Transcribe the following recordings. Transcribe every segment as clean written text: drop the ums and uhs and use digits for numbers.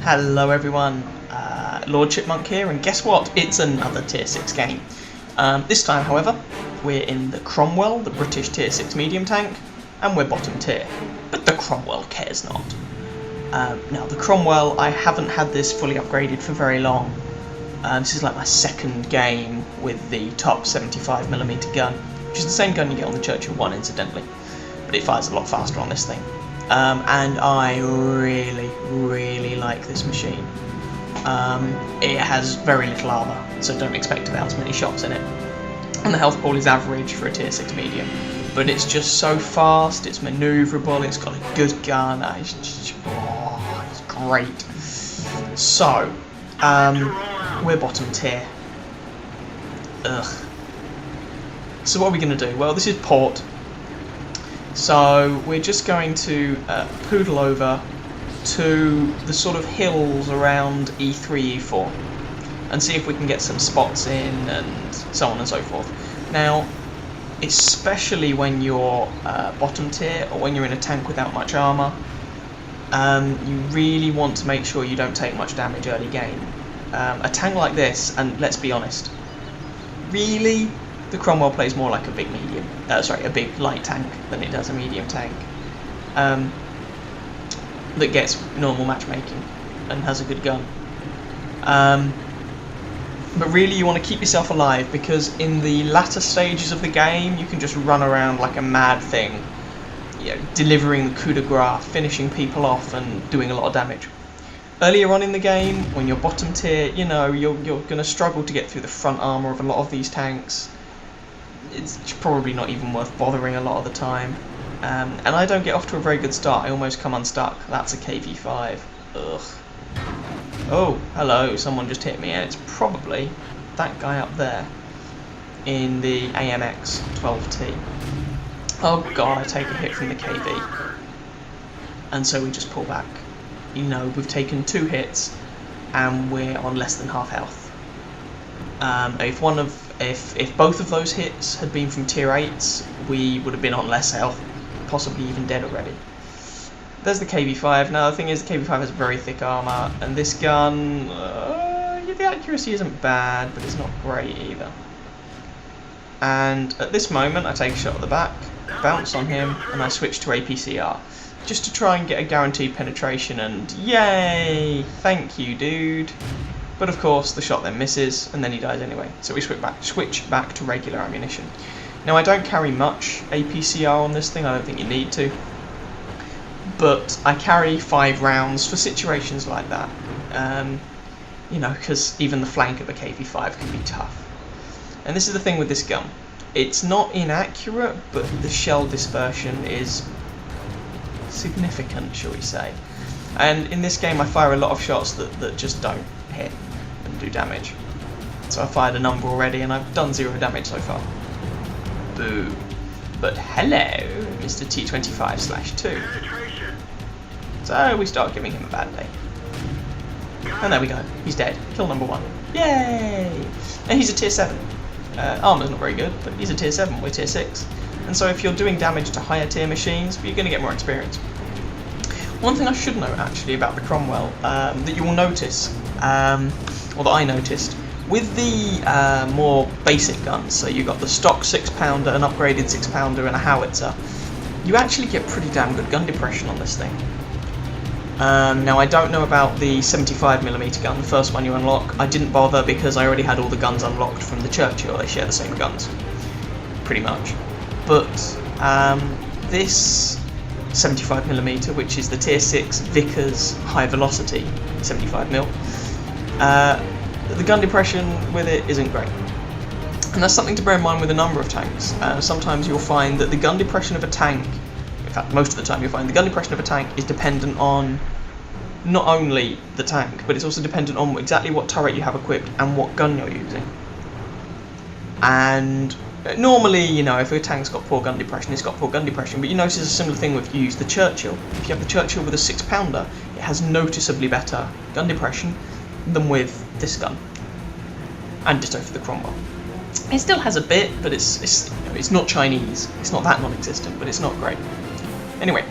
Hello everyone, Lord Chipmunk here, and guess what? It's another Tier 6 game. This time, however, we're in the Cromwell, the British Tier 6 medium tank, and we're bottom tier. But the Cromwell cares not. Now, the Cromwell, I haven't had this fully upgraded for very long. This is like my second game with the top 75mm gun, which is the same gun you get on the Churchill 1, incidentally. But it fires a lot faster on this thing. And I really like this machine. It has very little armour, so don't expect about as many shots in it. And the health pool is average for a tier 6 medium. But it's just so fast, it's manoeuvrable, it's got a good gun, it's great. So, we're bottom tier. Ugh. So what are we going to do? Well, this is port. So we're just going to poodle over to the sort of hills around E3, E4 and see if we can get some spots in and so on and so forth. Now, especially when you're bottom tier or when you're in a tank without much armour, you really want to make sure you don't take much damage early game. A tank like this, and let's be honest, really, the Cromwell plays more like a big medium, a big light tank than it does a medium tank. That gets normal matchmaking and has a good gun. But really you want to keep yourself alive, because in the latter stages of the game you can just run around like a mad thing, you know, delivering the coup de grace, finishing people off and doing a lot of damage. Earlier on in the game, when you're bottom tier, you know, you're going to struggle to get through the front armour of a lot of these tanks. It's probably not even worth bothering a lot of the time. And I don't get off to a very good start. I almost come unstuck. That's a KV5. Ugh. Oh, hello, someone just hit me, and it's probably that guy up there in the AMX 12T. Oh god, I take a hit from the KV. And so we just pull back. You know, we've taken 2 hits, and we're on less than half health. If both of those hits had been from tier 8s, we would have been on less health, possibly even dead already. There's the KV5. Now the thing is, the KV5 has very thick armour, and this gun, the accuracy isn't bad, but it's not great either. And at this moment, I take a shot at the back, bounce on him, and I switch to APCR, just to try and get a guaranteed penetration, and yay! Thank you, dude. But of course, the shot then misses, and then he dies anyway. So we switch back to regular ammunition. Now, I don't carry much APCR on this thing. I don't think you need to. But I carry 5 rounds for situations like that. You know, because even the flank of a KV5 can be tough. And this is the thing with this gun. It's not inaccurate, but the shell dispersion is significant, shall we say. And in this game, I fire a lot of shots that just don't hit and do damage. So I fired a number already, and I've done 0 damage so far. Boo. But hello, Mr. T25/2. So we start giving him a bad day. And there we go, he's dead. Kill number 1. Yay! And he's a tier 7. Armour's not very good, but he's a tier 7, we're tier 6. And so if you're doing damage to higher tier machines, you're going to get more experience. One thing I should note actually about the Cromwell, that you will notice, or that I noticed, with the more basic guns, so you've got the stock 6-pounder, an upgraded 6-pounder and a howitzer, you actually get pretty damn good gun depression on this thing. Now I don't know about the 75mm gun, the first one you unlock. I didn't bother because I already had all the guns unlocked from the Churchill. They share the same guns, pretty much. But this 75mm, which is the tier 6 Vickers high velocity 75mm, the gun depression with it isn't great. And that's something to bear in mind with a number of tanks. Sometimes you'll find that the gun depression of a tank, in fact most of the time you'll find the gun depression of a tank is dependent on not only the tank, but it's also dependent on exactly what turret you have equipped and what gun you're using. And normally, you know, if a tank's got poor gun depression, it's got poor gun depression, but you notice a similar thing if you use the Churchill. If you have the Churchill with a 6-pounder, it has noticeably better gun depression than with this gun. And ditto for the Cromwell. It still has a bit, but it's not Chinese. It's not that non-existent, but it's not great. Anyway,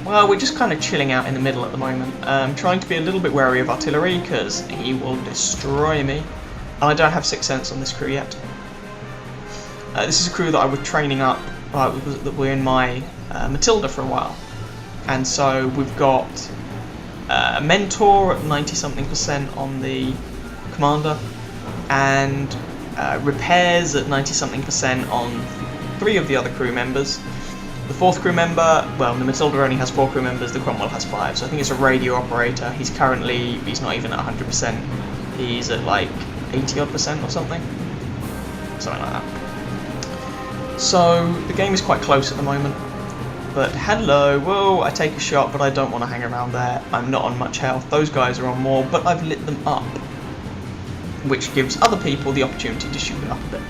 Well, we're just kind of chilling out in the middle at the moment, trying to be a little bit wary of artillery because he will destroy me. And I don't have Sixth Sense on this crew yet. This is a crew that I was training up, that we're in my Matilda for a while. And so we've got a Mentor at 90-something% on the Commander, and repairs at 90-something% on 3 of the other crew members. The 4th crew member, well, the Matilda only has 4 crew members, the Cromwell has 5, so I think it's a radio operator. He's not even at 100%, he's at like 80-odd% or something like that. So the game is quite close at the moment, but hello, whoa, I take a shot, but I don't want to hang around there. I'm not on much health, those guys are on more, but I've lit them up, which gives other people the opportunity to shoot it up a bit.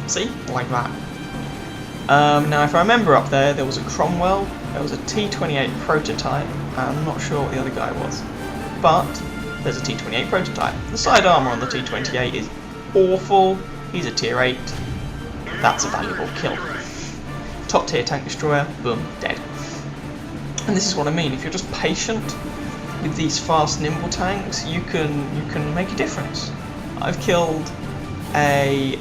See? Like that. Now, if I remember up there was a Cromwell, there was a T-28 prototype, and I'm not sure what the other guy was, but there's a T-28 prototype. The side armour on the T-28 is awful, he's a tier 8, that's a valuable kill. Top tier tank destroyer, boom, dead. And this is what I mean, if you're just patient with these fast, nimble tanks, you can make a difference. I've killed a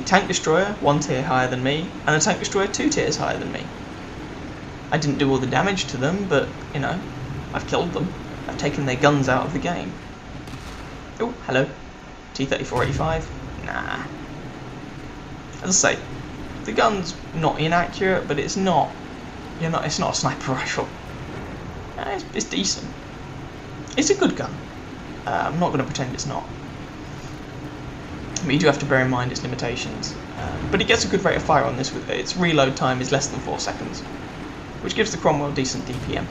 tank destroyer 1 tier higher than me, and a tank destroyer 2 tiers higher than me. I didn't do all the damage to them, but, you know, I've killed them. I've taken their guns out of the game. Oh, hello. T-3485? Nah. As I say, the gun's not inaccurate, but it's not a sniper rifle. It's decent. It's a good gun. I'm not going to pretend it's not. But you do have to bear in mind its limitations. But it gets a good rate of fire on this. Its reload time is less than 4 seconds, which gives the Cromwell decent DPM.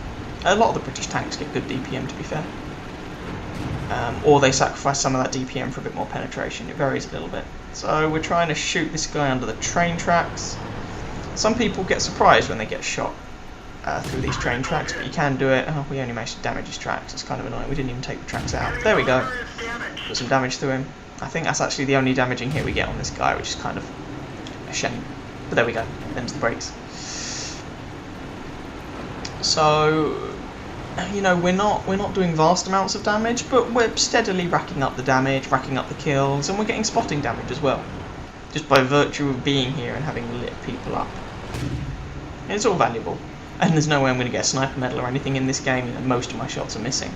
A lot of the British tanks get good DPM, to be fair. Or they sacrifice some of that DPM for a bit more penetration. It varies a little bit. So we're trying to shoot this guy under the train tracks. Some people get surprised when they get shot through these train tracks, but you can do it. Oh, we only managed to damage his tracks. It's kind of annoying. We didn't even take the tracks out. There we go. Put some damage through him. I think that's actually the only damaging hit we get on this guy, which is kind of a shame. But there we go. Them's the breaks. So, you know, we're not doing vast amounts of damage, but we're steadily racking up the damage, racking up the kills, and we're getting spotting damage as well, just by virtue of being here and having lit people up. It's all valuable, and there's no way I'm going to get a sniper medal or anything in this game. You know, most of my shots are missing.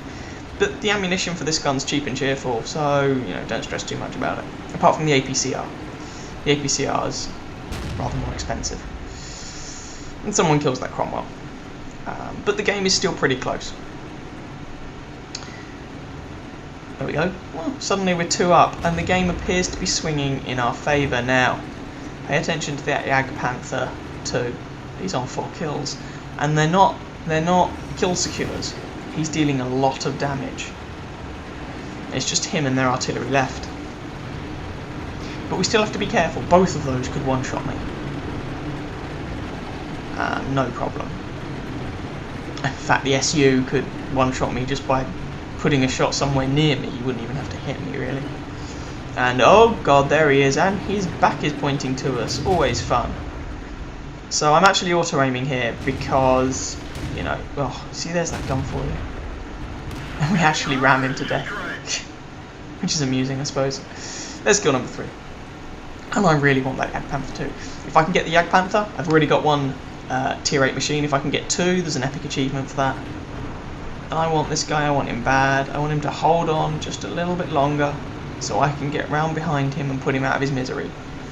But the ammunition for this gun's cheap and cheerful, so, you know, don't stress too much about it. Apart from the APCR. The APCR is rather more expensive. And someone kills that Cromwell. But the game is still pretty close. There we go. Well, suddenly we're 2 up, and the game appears to be swinging in our favour now. Pay attention to that Jagdpanther 2. He's on 4 kills. And they're not kill secures. He's dealing a lot of damage. It's just him and their artillery left. But we still have to be careful. Both of those could one-shot me. No problem. In fact, the SU could one-shot me just by putting a shot somewhere near me. You wouldn't even have to hit me, really. And, oh god, there he is. And his back is pointing to us. Always fun. So I'm actually auto-aiming here because, you know, oh, see, there's that gun for you. And we actually ram him to death. Which is amusing, I suppose. There's kill number 3. And I really want that Jagdpanther 2. If I can get the Jagdpanther, I've already got 1 tier 8 machine. If I can get 2, there's an epic achievement for that. And I want this guy, I want him bad. I want him to hold on just a little bit longer so I can get round behind him and put him out of his misery.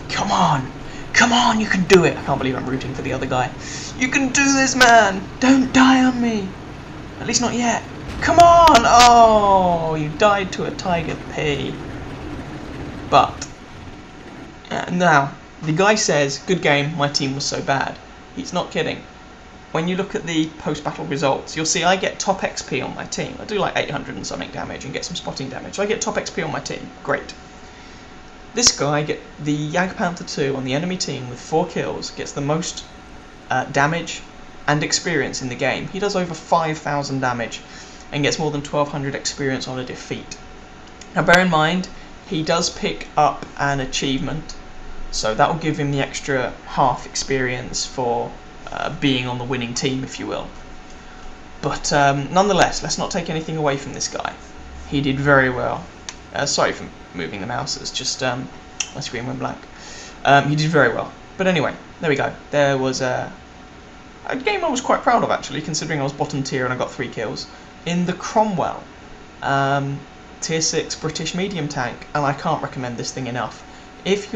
Come on! Come on, you can do it! I can't believe I'm rooting for the other guy. You can do this, man! Don't die on me! At least not yet. Come on! Oh, you died to a Tiger P. But, now, the guy says, good game, my team was so bad. He's not kidding. When you look at the post-battle results, you'll see I get top XP on my team. I do like 800 and something damage and get some spotting damage. So I get top XP on my team. Great. This guy, the Jagdpanther 2 on the enemy team with 4 kills, gets the most damage and experience in the game. He does over 5,000 damage and gets more than 1,200 experience on a defeat. Now bear in mind, he does pick up an achievement, so that will give him the extra half experience for being on the winning team, if you will. But nonetheless, let's not take anything away from this guy. He did very well. Sorry for moving the mouse, it's just my screen went blank. He did very well. But anyway, there we go. There was a game I was quite proud of, actually, considering I was bottom tier and I got 3 kills in the Cromwell, tier 6 British medium tank, and I can't recommend this thing enough. If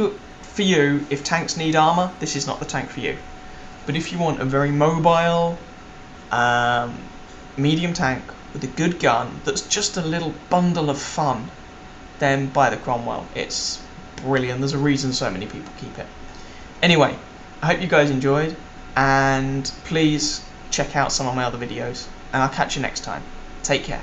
tanks need armour, this is not the tank for you. But if you want a very mobile medium tank with a good gun that's just a little bundle of fun, then buy the Cromwell. It's brilliant. There's a reason so many people keep it. Anyway, I hope you guys enjoyed, and please check out some of my other videos, and I'll catch you next time. Take care.